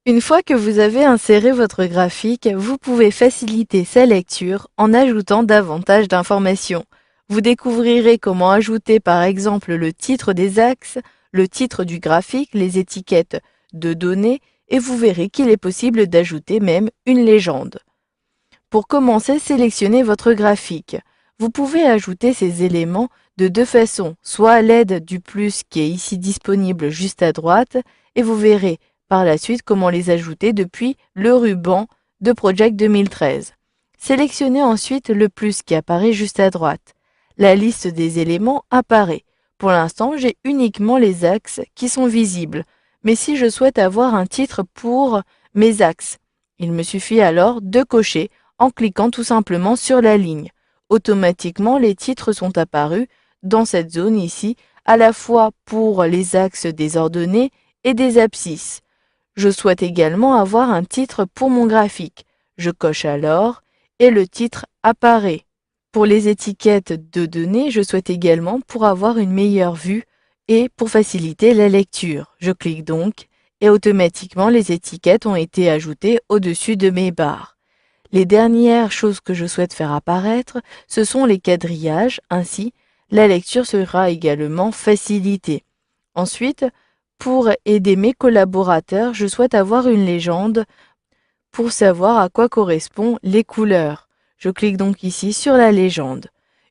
Une fois que vous avez inséré votre graphique, vous pouvez faciliter sa lecture en ajoutant davantage d'informations. Vous découvrirez comment ajouter par exemple le titre des axes, le titre du graphique, les étiquettes de données et vous verrez qu'il est possible d'ajouter même une légende. Pour commencer, sélectionnez votre graphique. Vous pouvez ajouter ces éléments de deux façons, soit à l'aide du plus qui est ici disponible juste à droite, et vous verrez par la suite comment les ajouter depuis le ruban de Project 2013. Sélectionnez ensuite le plus qui apparaît juste à droite. La liste des éléments apparaît. Pour l'instant, j'ai uniquement les axes qui sont visibles, mais si je souhaite avoir un titre pour mes axes, il me suffit alors de cocher en cliquant tout simplement sur la ligne. Automatiquement, les titres sont apparus dans cette zone ici, à la fois pour les axes des ordonnées et des abscisses. Je souhaite également avoir un titre pour mon graphique. Je coche alors et le titre apparaît. Pour les étiquettes de données, je souhaite également pour avoir une meilleure vue et pour faciliter la lecture. Je clique donc et automatiquement les étiquettes ont été ajoutées au-dessus de mes barres. Les dernières choses que je souhaite faire apparaître, ce sont les quadrillages, ainsi la lecture sera également facilitée. Ensuite, pour aider mes collaborateurs, je souhaite avoir une légende pour savoir à quoi correspondent les couleurs. Je clique donc ici sur la légende.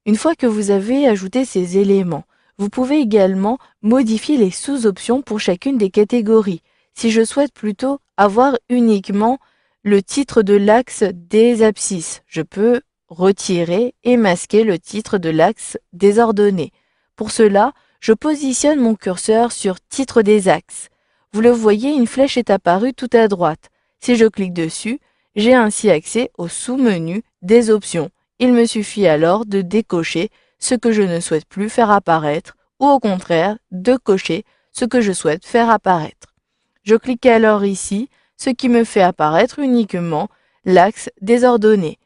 Une fois que vous avez ajouté ces éléments, vous pouvez également modifier les sous-options pour chacune des catégories. Si je souhaite plutôt avoir uniquement le titre de l'axe des abscisses, je peux retirer et masquer le titre de l'axe des ordonnées. Pour cela, je positionne mon curseur sur titre des axes. Vous le voyez, une flèche est apparue tout à droite. Si je clique dessus, j'ai ainsi accès au sous-menu des options. Il me suffit alors de décocher ce que je ne souhaite plus faire apparaître ou au contraire de cocher ce que je souhaite faire apparaître. Je clique alors ici, ce qui me fait apparaître uniquement l'axe des ordonnées.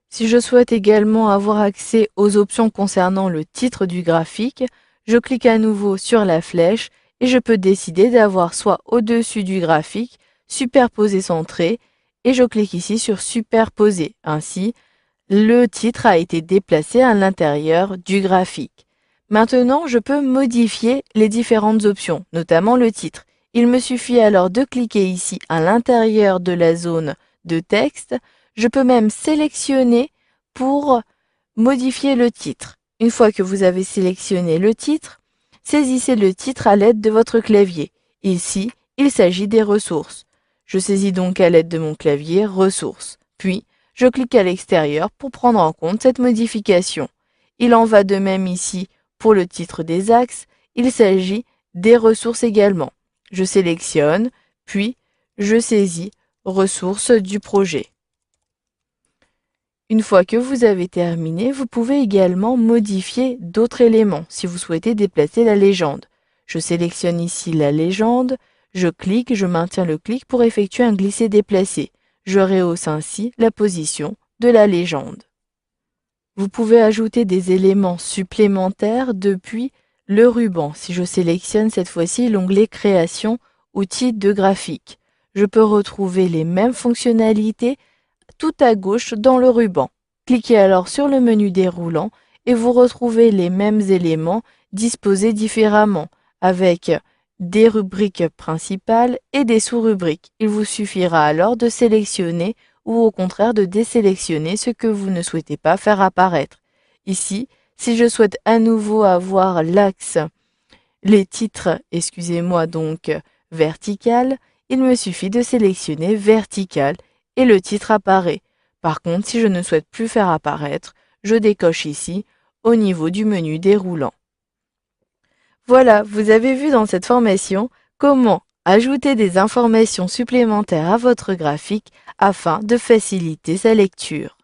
Si je souhaite également avoir accès aux options concernant le titre du graphique, je clique à nouveau sur la flèche et je peux décider d'avoir soit au-dessus du graphique, superposer centré, et je clique ici sur superposer. Ainsi, le titre a été déplacé à l'intérieur du graphique. Maintenant, je peux modifier les différentes options, notamment le titre. Il me suffit alors de cliquer ici à l'intérieur de la zone de texte. Je peux même sélectionner pour modifier le titre. Une fois que vous avez sélectionné le titre, saisissez le titre à l'aide de votre clavier. Ici, il s'agit des ressources. Je saisis donc à l'aide de mon clavier ressources. Puis, je clique à l'extérieur pour prendre en compte cette modification. Il en va de même ici pour le titre des axes. Il s'agit des ressources également. Je sélectionne, puis je saisis ressources du projet. Une fois que vous avez terminé, vous pouvez également modifier d'autres éléments si vous souhaitez déplacer la légende. Je sélectionne ici la légende, je clique, je maintiens le clic pour effectuer un glisser-déplacer. Je rehausse ainsi la position de la légende. Vous pouvez ajouter des éléments supplémentaires depuis le ruban. Si je sélectionne cette fois-ci l'onglet Création, outils de graphique, je peux retrouver les mêmes fonctionnalités tout à gauche dans le ruban. Cliquez alors sur le menu déroulant et vous retrouvez les mêmes éléments disposés différemment avec des rubriques principales et des sous-rubriques. Il vous suffira alors de sélectionner ou au contraire de désélectionner ce que vous ne souhaitez pas faire apparaître. Ici, si je souhaite à nouveau avoir l'axe, les titres, donc vertical, il me suffit de sélectionner vertical et le titre apparaît. Par contre, si je ne souhaite plus faire apparaître, je décoche ici au niveau du menu déroulant. Voilà, vous avez vu dans cette formation comment ajouter des informations supplémentaires à votre graphique afin de faciliter sa lecture.